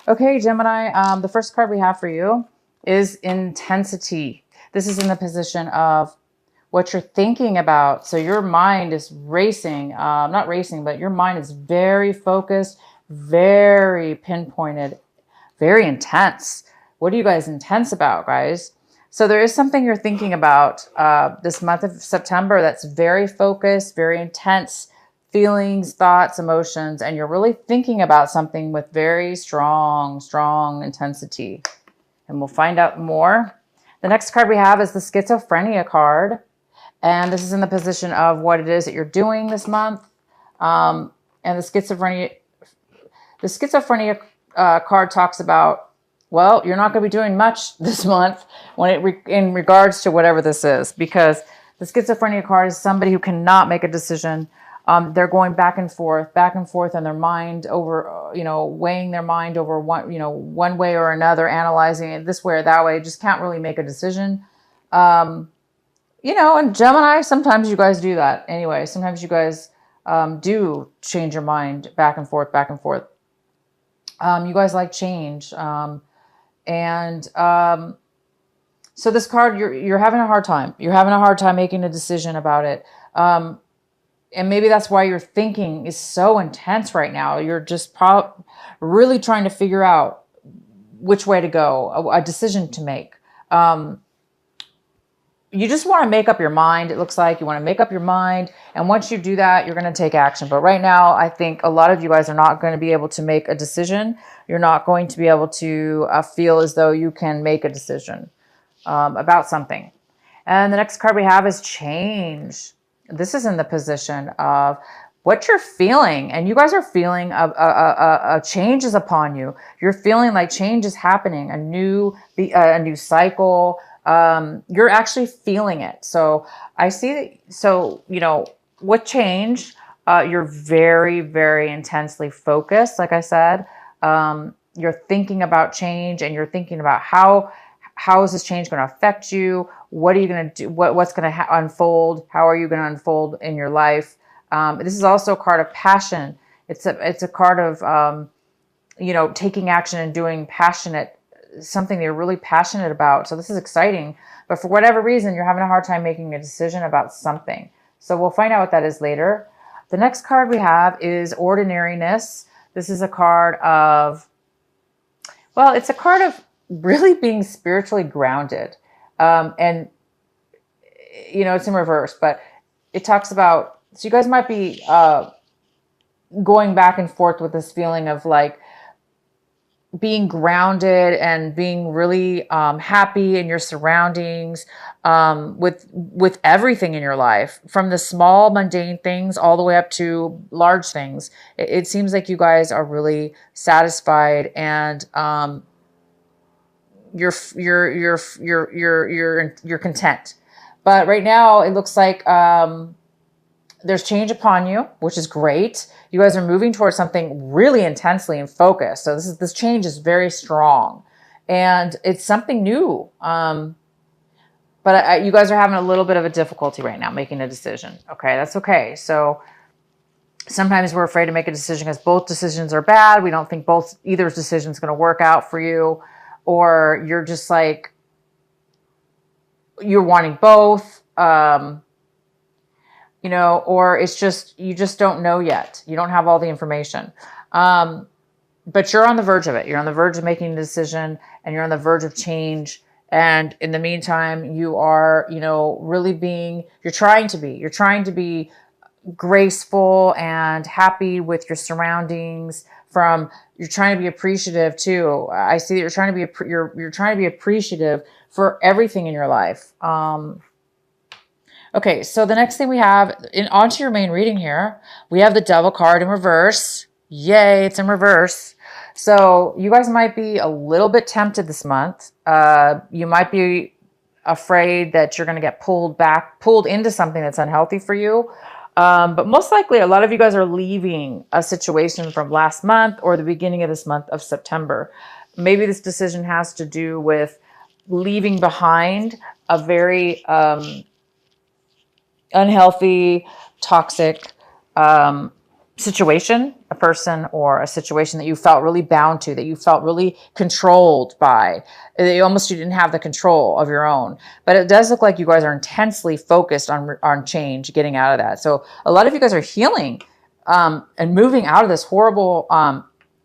Okay, Gemini, the first card we have for you is intensity. This is in the position of what you're thinking about. So your mind is racing, not racing, but your mind is very focused, very pinpointed, very intense. What are you guys intense about, guys? So there is something you're thinking about this month of September that's very focused, very intense feelings, thoughts, emotions, and you're really thinking about something with very strong, strong intensity. And we'll find out more. The next card we have is the schizophrenia card. And this is in the position of what it is that you're doing this month. And the schizophrenia card talks about, well, you're not going to be doing much this month in regards to whatever this is, because the schizophrenia card is somebody who cannot make a decision. They're going back and forth in their mind over, weighing their mind over one way or another, analyzing it this way or that way, just can't really make a decision. And Gemini, sometimes you guys do that anyway. Sometimes you guys do change your mind back and forth, back and forth. You guys like change. So this card, you're having a hard time. You're having a hard time making a decision about it. And maybe that's why your thinking is so intense right now. You're just really trying to figure out which way to go, a decision to make. You just want to make up your mind. It looks like you want to make up your mind. And once you do that, you're going to take action. But right now, I think a lot of you guys are not going to be able to make a decision. You're not going to be able to feel as though you can make a decision about something. And the next card we have is change. This is in the position of what you're feeling. And you guys are feeling a change is upon you. You're feeling like change is happening, a new cycle. You're actually feeling it. So I see that. So, with change, you're very, very intensely focused. Like I said, you're thinking about change, and you're thinking about how is this change going to affect you? What are you going to do? What's going to unfold? How are you going to unfold in your life? This is also a card of passion. It's a card of, taking action and doing something you're really passionate about. So this is exciting, but for whatever reason, you're having a hard time making a decision about something. So we'll find out what that is later. The next card we have is ordinariness. This is a card of, it's a card of really being spiritually grounded. And it's in reverse, but it talks about, so you guys might be going back and forth with this feeling of like being grounded and being really happy in your surroundings, with everything in your life, from the small mundane things all the way up to large things. It seems like you guys are really satisfied, and you're content. But right now it looks like there's change upon you, which is great. You guys are moving towards something really intensely and focused. So this change is very strong, and it's something new. But you guys are having a little bit of a difficulty right now making a decision. Okay, that's okay. So sometimes we're afraid to make a decision because both decisions are bad. We don't think either decision is going to work out for you, or you're just like, you're wanting both. Or it's just, you just don't know yet. You don't have all the information. But you're on the verge of it. You're on the verge of making a decision, and you're on the verge of change. And in the meantime, you are, you're trying to be graceful and happy with your surroundings. You're trying to be appreciative too. I see that you're trying to be appreciative for everything in your life. Okay, so the next thing we have, onto your main reading here, we have the Devil card in reverse. Yay, it's in reverse. So you guys might be a little bit tempted this month. You might be afraid that you're going to get pulled into something that's unhealthy for you. But most likely, a lot of you guys are leaving a situation from last month or the beginning of this month of September. Maybe this decision has to do with leaving behind a very unhealthy, toxic situation, a person or a situation that you felt really bound to, that you felt really controlled by. You didn't have the control of your own. But it does look like you guys are intensely focused on change, getting out of that. So a lot of you guys are healing and moving out of this horrible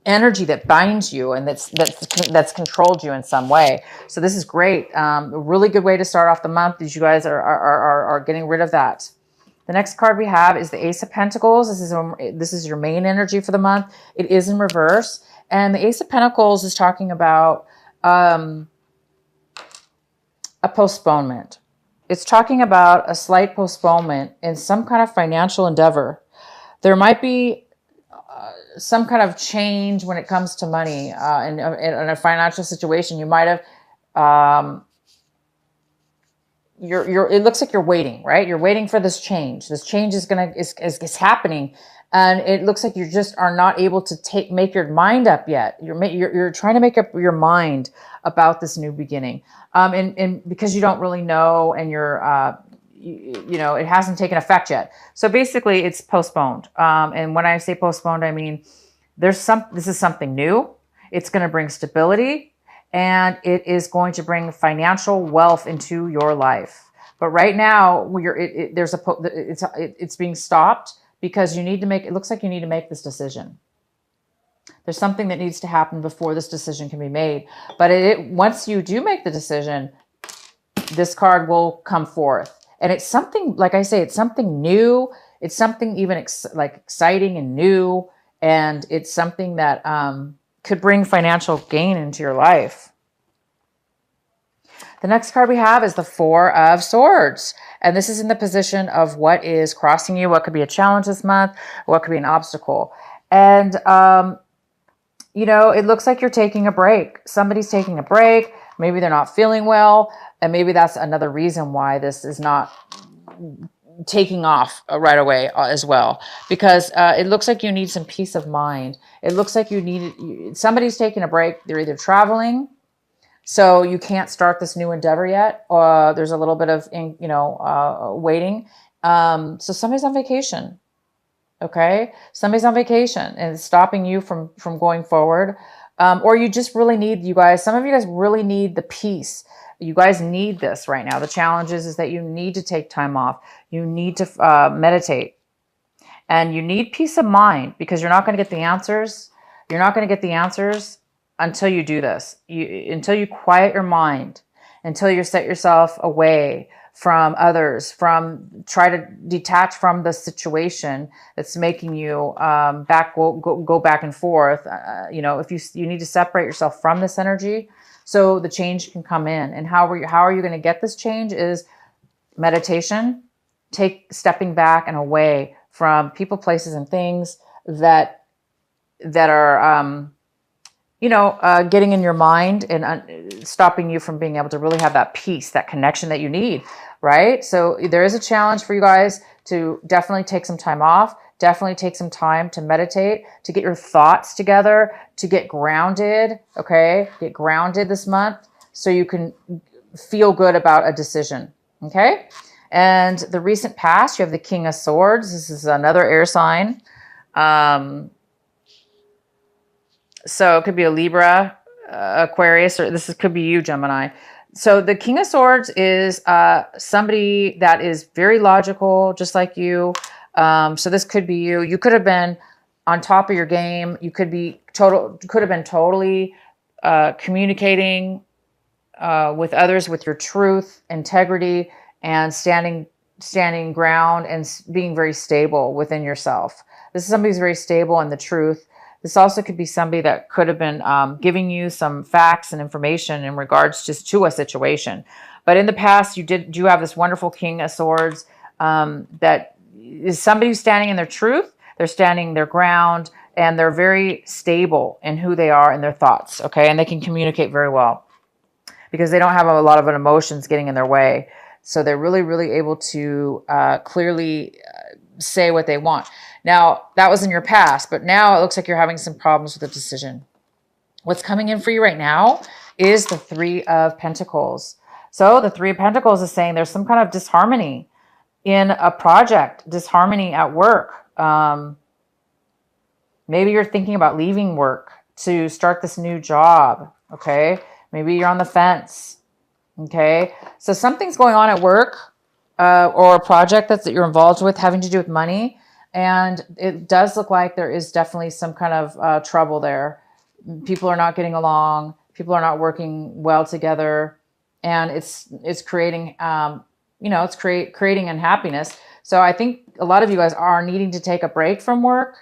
energy that binds you and that's controlled you in some way. So this is great. A really good way to start off the month is you guys are getting rid of that. The next card we have is the Ace of Pentacles. This is your main energy for the month. It is in reverse. And the Ace of Pentacles is talking about a postponement. It's talking about a slight postponement in some kind of financial endeavor. There might be some kind of change when it comes to money in a financial situation. You might have... it looks like you're waiting, right? You're waiting for this change. This change is happening. And it looks like you just are not able to make your mind up yet. You're trying to make up your mind about this new beginning. And because you don't really know, and it hasn't taken effect yet. So basically it's postponed. And when I say postponed, I mean, this is something new. It's going to bring stability. And it is going to bring financial wealth into your life. But right now, it's being stopped because it looks like you need to make this decision. There's something that needs to happen before this decision can be made. But once you do make the decision, this card will come forth. And it's something, like I say, it's something new. It's something even exciting and new. And it's something that could bring financial gain into your life. The next card we have is the Four of Swords. And this is in the position of what is crossing you, what could be a challenge this month, what could be an obstacle. And, it looks like you're taking a break. Somebody's taking a break. Maybe they're not feeling well. And maybe that's another reason why this is not taking off right away as well, because it looks like you need some peace of mind. It looks like somebody's taking a break. They're either traveling, so you can't start this new endeavor yet, or there's a little bit of waiting. So somebody's on vacation. Okay, somebody's on vacation and it's stopping you from going forward, or you just really need, some of you guys really need the peace. You guys need this right now. The challenge is that you need to take time off. You need to meditate. And you need peace of mind, because you're not going to get the answers. You're not going to get the answers until you do this. Until you quiet your mind. Until you set yourself away from others. Try to detach from the situation that's making you go back and forth. If you need to separate yourself from this energy, so the change can come in. And how are you going to get this change is meditation, stepping back and away from people, places, and things that are, getting in your mind and stopping you from being able to really have that peace, that connection that you need, right? So there is a challenge for you guys to definitely take some time off. Definitely take some time to meditate, to get your thoughts together, to get grounded, okay? Get grounded this month so you can feel good about a decision, okay? And the recent past, you have the King of Swords. This is another air sign. So it could be a Libra, Aquarius, or could be you, Gemini. So the King of Swords is somebody that is very logical, just like you. So this could be you. You could have been on top of your game. You could have been totally communicating with others with your truth, integrity, and standing ground and being very stable within yourself. This is somebody who's very stable in the truth. This also could be somebody that could have been giving you some facts and information in regards just to a situation. But in the past, you do have this wonderful King of Swords that is somebody who's standing in their truth. They're standing their ground, and they're very stable in who they are and their thoughts, okay? And they can communicate very well because they don't have a lot of emotions getting in their way. So they're really, really able to clearly say what they want. Now, that was in your past, but now it looks like you're having some problems with the decision. What's coming in for you right now is the Three of Pentacles. So the Three of Pentacles is saying there's some kind of disharmony in a project, disharmony at work. Maybe you're thinking about leaving work to start this new job. Okay. Maybe you're on the fence. Okay. So something's going on at work, or a project that you're involved with having to do with money. And it does look like there is definitely some kind of trouble there. People are not getting along. People are not working well together, and it's creating it's creating unhappiness. So I think a lot of you guys are needing to take a break from work.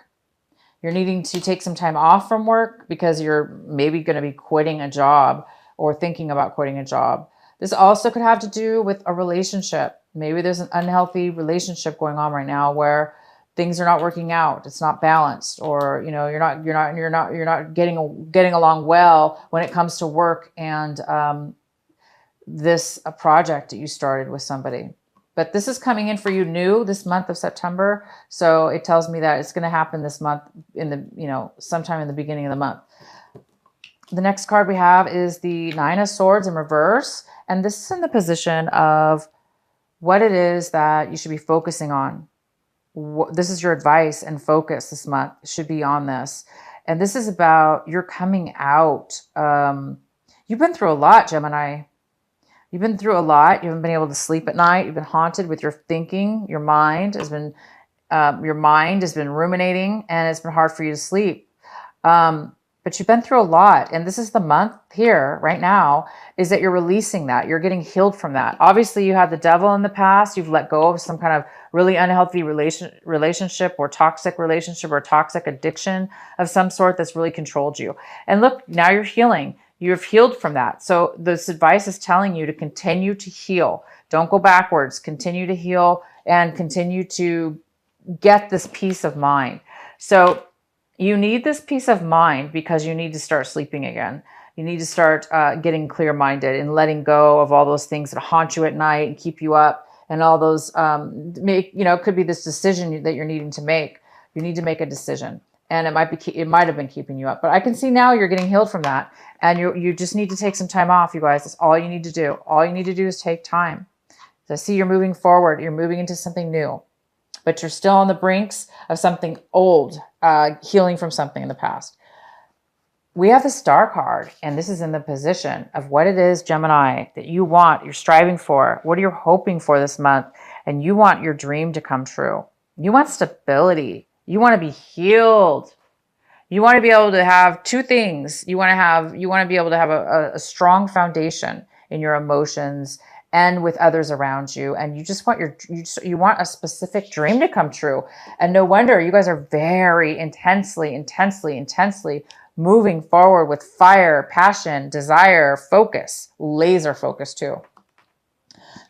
You're needing to take some time off from work because you're maybe going to be quitting a job or thinking about quitting a job. This also could have to do with a relationship. Maybe there's an unhealthy relationship going on right now where things are not working out. It's not balanced, or you're not getting along well when it comes to work and this a project that you started with somebody. But this is coming in for you new this month of September. So it tells me that it's going to happen this month sometime in the beginning of the month. The next card we have is the Nine of Swords in reverse. And this is in the position of what it is that you should be focusing on. This is your advice and focus this month should be on this. And this is about you're coming out. You've been through a lot, Gemini. You've been through a lot. You haven't been able to sleep at night. You've been haunted with your thinking. Your mind has been ruminating, and it's been hard for you to sleep. But you've been through a lot. And this is the month here right now is that you're releasing that. You're getting healed from that. Obviously, you had the devil in the past. You've let go of some kind of really unhealthy relationship or toxic relationship or toxic addiction of some sort that's really controlled you. And look, now you're healing. You've healed from that. So this advice is telling you to continue to heal. Don't go backwards. Continue to heal and continue to get this peace of mind. So you need this peace of mind because you need to start sleeping again. You need to start getting clear-minded and letting go of all those things that haunt you at night and keep you up, and all those it could be this decision that you're needing to make. You need to make a decision. And it might have been keeping you up, but I can see now you're getting healed from that, and you just need to take some time off, you guys. That's all you need to do. All you need to do is take time. So I see you're moving forward. You're moving into something new, but you're still on the brinks of something old, healing from something in the past. We have the Star card, and this is in the position of what it is, Gemini, that you want, you're striving for, what are you hoping for this month, and you want your dream to come true. You want stability. You want to be healed. You want to be able to have two things. You want to be able to have a strong foundation in your emotions and with others around you. And you just want you want a specific dream to come true. And no wonder you guys are very intensely moving forward with fire, passion, desire, focus, laser focus too.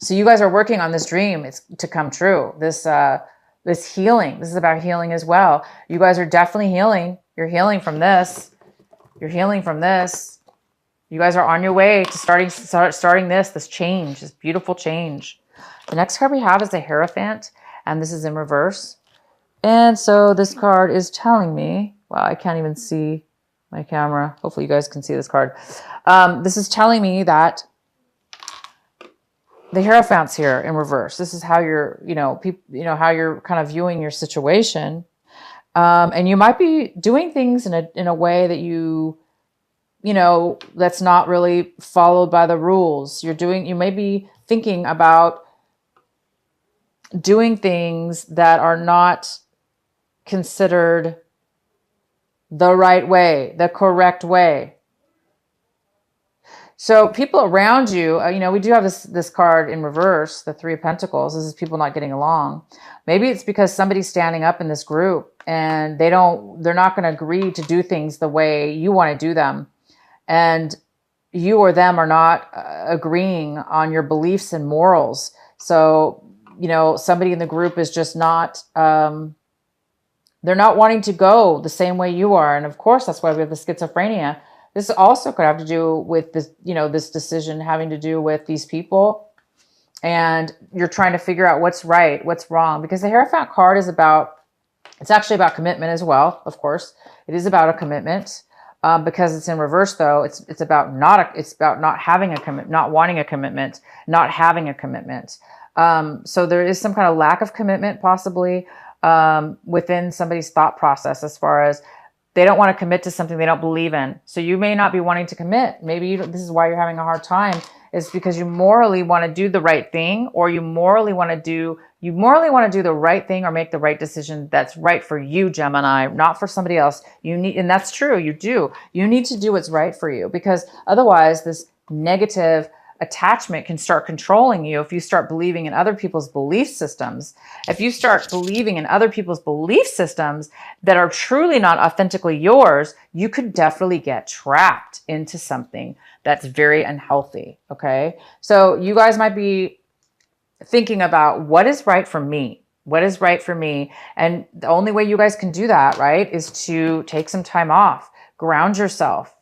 So you guys are working on this dream to come true. This healing. This is about healing as well. You guys are definitely healing. You're healing from this. You're healing from this. You guys are on your way to starting this change, this beautiful change. The next card we have is the Hierophant, and this is in reverse. And so this card is telling me, wow, I can't even see my camera. Hopefully you guys can see this card. This is telling me that the Hierophant's here in reverse. This is how you're, how you're kind of viewing your situation. And you might be doing things in a way that that's not really followed by the rules. You may be thinking about doing things that are not considered the right way, the correct way. So people around you, we do have this card in reverse, the Three of Pentacles. This is people not getting along. Maybe it's because somebody's standing up in this group and they're not going to agree to do things the way you want to do them. And you or them are not agreeing on your beliefs and morals. So, somebody in the group is just not, they're not wanting to go the same way you are. And of course, that's why we have the schizophrenia. This also could have to do with this, this decision having to do with these people. And you're trying to figure out what's right, what's wrong. Because the Hierophant card is it's actually about commitment as well, of course. It is about a commitment. Because it's in reverse, though, it's about not having a commitment, not wanting a commitment, not having a commitment. So there is some kind of lack of commitment, possibly, within somebody's thought process as far as They don't want to commit to something they don't believe in. So you may not be wanting to commit. Maybe this is why you're having a hard time, is because you morally want to do the right thing, or you morally want to do the right thing or make the right decision that's right for you, Gemini, not for somebody else. And that's true, you do. You need to do what's right for you, because otherwise this negative attachment can start controlling you. If you start believing in other people's belief systems, if you start believing in other people's belief systems that are truly not authentically yours, you could definitely get trapped into something that's very unhealthy. Okay. So you guys might be thinking about, what is right for me? What is right for me? And the only way you guys can do that, right, is to take some time off, ground yourself.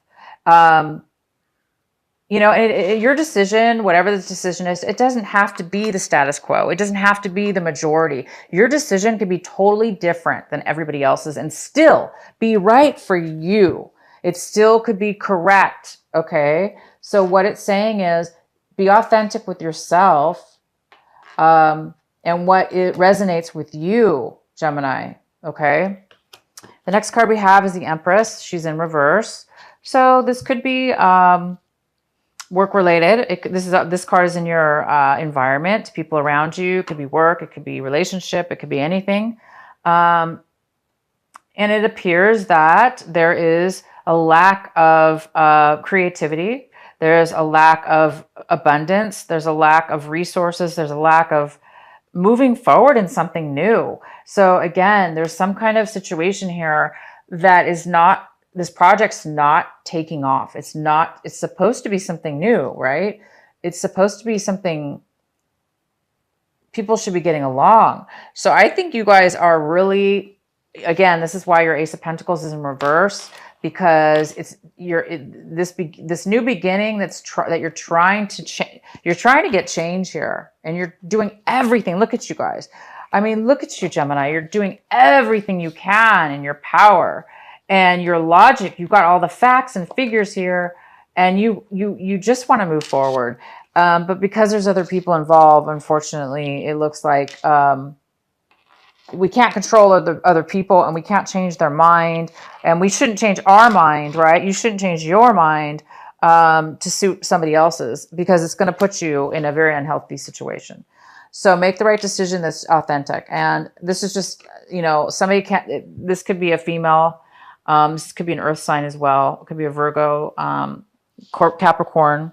Your decision, whatever the decision is, it doesn't have to be the status quo. It doesn't have to be the majority. Your decision could be totally different than everybody else's and still be right for you. It still could be correct. Okay. So what it's saying is, be authentic with yourself, and what it resonates with you, Gemini. Okay. The next card we have is the Empress. She's in reverse. So this could be, work related. This card is in your environment, people around you. It could be work, it could be relationship, it could be anything. And it appears that there is a lack of creativity. There's a lack of abundance. There's a lack of resources. There's a lack of moving forward in something new. So again, there's some kind of situation here that is not, this project's not taking off. It's supposed to be something new, right? It's supposed to be something people should be getting along. So I think you guys are really, again, this is why your Ace of Pentacles is in reverse, because this new beginning that you're trying to change. You're trying to get change here, and you're doing everything. Look at you guys. I mean, look at you, Gemini. You're doing everything you can in your power and your logic. You've got all the facts and figures here, and you just want to move forward. But because there's other people involved, unfortunately, it looks like we can't control other people, and we can't change their mind, and we shouldn't change our mind, right? You shouldn't change your mind to suit somebody else's, because it's going to put you in a very unhealthy situation. So make the right decision that's authentic. And this is just, somebody can't, this could be a female. This could be an earth sign as well. It could be a Virgo, Capricorn,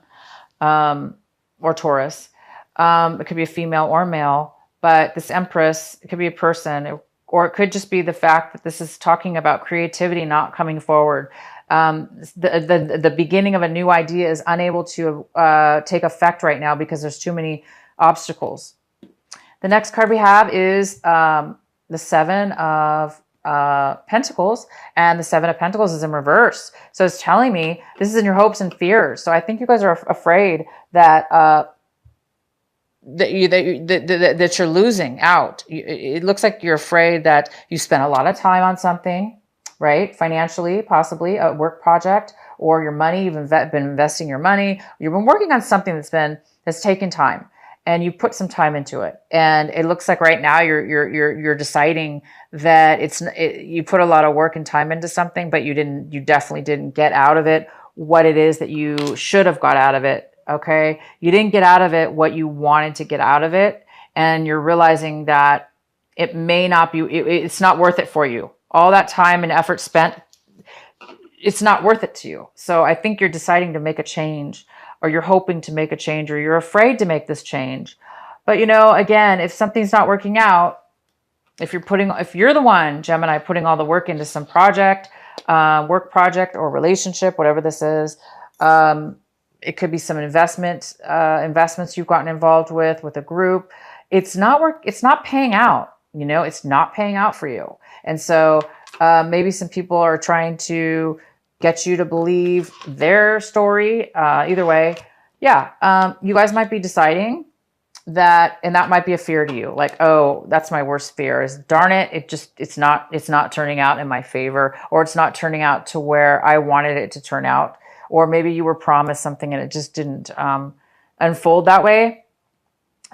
or Taurus. It could be a female or male. But this Empress, it could be a person, or it could just be the fact that this is talking about creativity not coming forward. The beginning of a new idea is unable to take effect right now because there's too many obstacles. The next card we have is the Seven of Pentacles, and the Seven of Pentacles is in reverse. So it's telling me this is in your hopes and fears. So I think you guys are afraid that that you're losing out. It looks like you're afraid that you spent a lot of time on something, right? Financially, possibly a work project, or your money. You've been investing your money. You've been working on something that's taken time, and you put some time into it. And it looks like right now you're deciding that you put a lot of work and time into something, but you definitely didn't get out of it what it is that you should have got out of it. Okay. You didn't get out of it what you wanted to get out of it. And you're realizing that it may not be, it's not worth it for you. All that time and effort spent, it's not worth it to you. So I think you're deciding to make a change, or you're hoping to make a change, or you're afraid to make this change. But again, if something's not working out, if you're the one, Gemini, putting all the work into some project, work project or relationship, whatever this is, it could be some investments you've gotten involved with a group. It's not paying out, it's not paying out for you. And so maybe some people are trying to get you to believe their story. Either way, yeah, you guys might be deciding that, and that might be a fear to you. Like, oh, that's my worst fear, is darn it, it's not turning out in my favor, or it's not turning out to where I wanted it to turn out. Or maybe you were promised something and it just didn't unfold that way.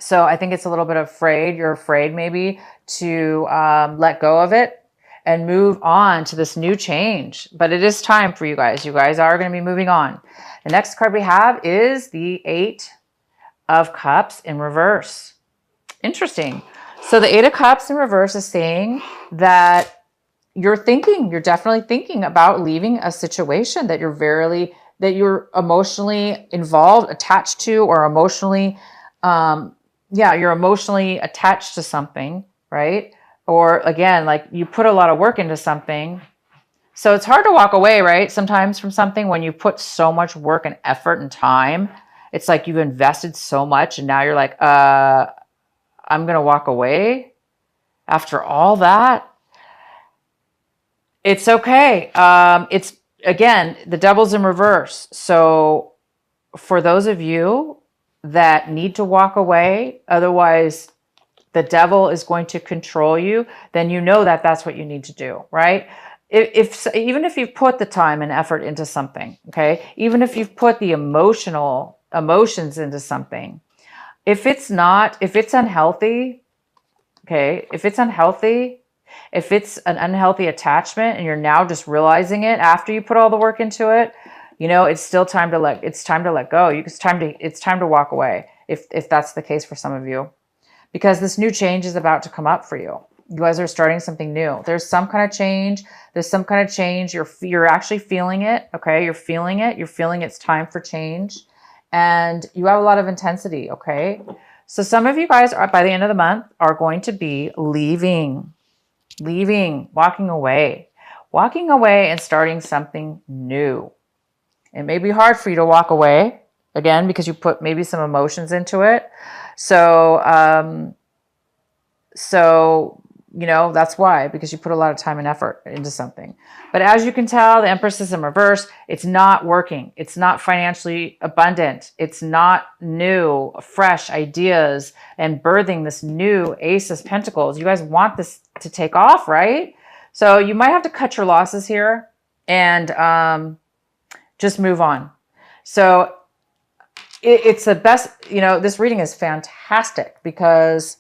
So I think it's a little bit afraid. You're afraid maybe to let go of it. and move on to this new change. But it is time for you guys. You guys are going to be moving on. The next card we have is the 8 of Cups in reverse. Interesting. So the 8 of Cups in reverse is saying that you're definitely thinking about leaving a situation that you're emotionally involved, attached to, or emotionally, you're emotionally attached to something, right? Or again, like you put a lot of work into something. So it's hard to walk away, right? Sometimes from something when you put so much work and effort and time, it's like you've invested so much and now you're like, I'm going to walk away after all that. It's okay. It's again, the devil's in reverse. So for those of you that need to walk away, otherwise the devil is going to control you, then you know that that's what you need to do, right? Even if you've put the time and effort into something, okay? Even if you've put the emotions into something, if it's unhealthy, okay? If it's an unhealthy attachment and you're now just realizing it after you put all the work into it, it's still time to let go. It's time to walk away if that's the case for some of you, because this new change is about to come up for you. You guys are starting something new. There's some kind of change. You're actually feeling it. Okay. You're feeling it. You're feeling it's time for change, and you have a lot of intensity. Okay. So some of you guys by the end of the month are going to be leaving, walking away and starting something new. It may be hard for you to walk away again, because you put maybe some emotions into it. So that's why, because you put a lot of time and effort into something. But as you can tell, the Empress is in reverse. It's not working. It's not financially abundant. It's not new, fresh ideas and birthing this new Ace of Pentacles. You guys want this to take off, right? So you might have to cut your losses here and just move on. So it's the best, this reading is fantastic because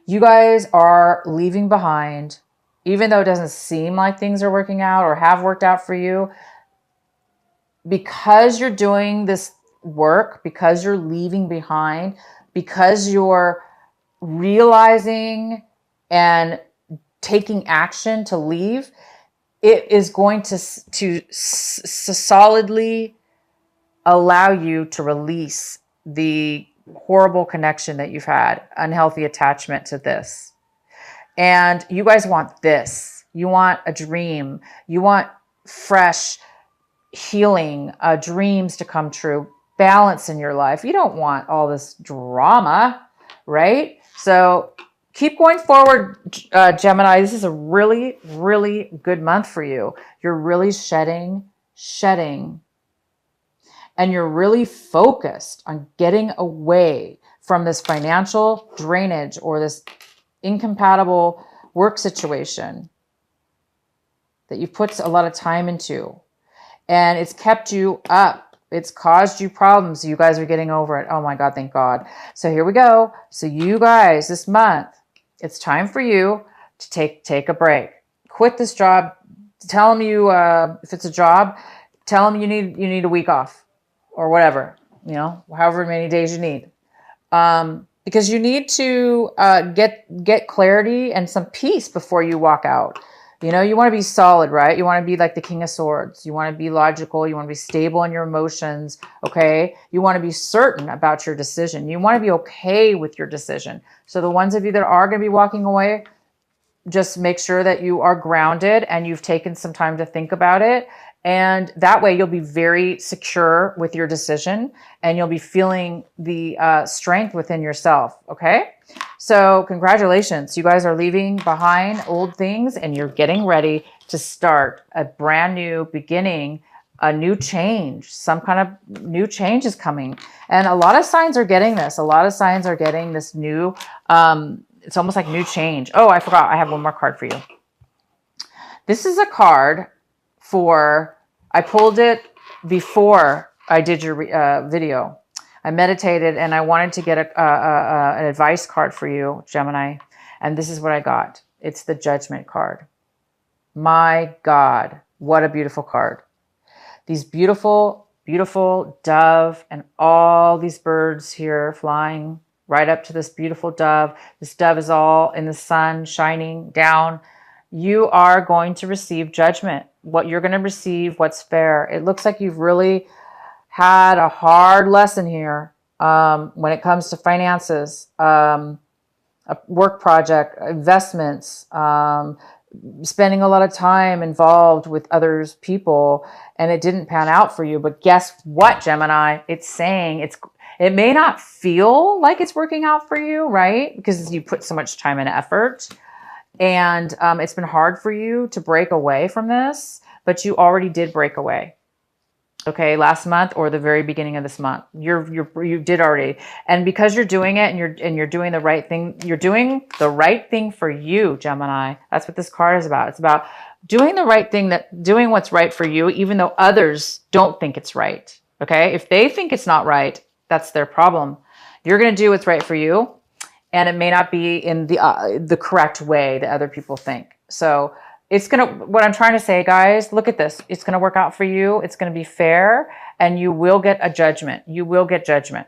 you guys are leaving behind, even though it doesn't seem like things are working out or have worked out for you, because you're doing this work, because you're leaving behind, because you're realizing and taking action to leave, it is going to solidly allow you to release the horrible connection that you've had, unhealthy attachment to this. And you guys want this. You want a dream. You want fresh healing, dreams to come true, balance in your life. You don't want all this drama, right? So keep going forward, Gemini. This is a really, really good month for you. You're really shedding, and you're really focused on getting away from this financial drainage or this incompatible work situation that you put a lot of time into. And it's kept you up. It's caused you problems. You guys are getting over it. Oh my God, thank God. So here we go. So you guys, this month, it's time for you to take a break. Quit this job. Tell them if it's a job, tell them you need a week off. Or whatever, however many days you need. Because you need to get clarity and some peace before you walk out. You want to be solid, right? You want to be like the King of Swords. You want to be logical. You want to be stable in your emotions, okay? You want to be certain about your decision. You want to be okay with your decision. So the ones of you that are going to be walking away, just make sure that you are grounded and you've taken some time to think about it. And that way you'll be very secure with your decision and you'll be feeling the strength within yourself. Okay. So congratulations. You guys are leaving behind old things and you're getting ready to start a brand new beginning, a new change. Some kind of new change is coming. And a lot of signs are getting this. A lot of signs are getting this new, it's almost like new change. Oh, I forgot. I have one more card for you. This is a card I pulled it before I did your video. I meditated and I wanted to get an advice card for you, Gemini. And this is what I got. It's the Judgment card. My God, what a beautiful card. These beautiful, beautiful dove and all these birds here flying right up to this beautiful dove. This dove is all in the sun shining down. You are going to receive judgment. What you're going to receive, what's fair. It looks like you've really had a hard lesson here when it comes to finances, a work project, investments, spending a lot of time involved with others people, and it didn't pan out for you. But guess what, Gemini? It's saying it may not feel like it's working out for you, right? Because you put so much time and effort, and it's been hard for you to break away from this, but you already did break away. Okay, last month or the very beginning of this month, you did already, and because you're doing it and you're doing the right thing, you're doing the right thing for you, Gemini. That's what this card is about. It's about doing the right thing, doing what's right for you, even though others don't think it's right. Okay, if they think it's not right, that's their problem. You're going to do what's right for you, and it may not be in the correct way that other people think. So what I'm trying to say, guys, look at this. It's going to work out for you. It's going to be fair, and you will get a judgment. You will get judgment.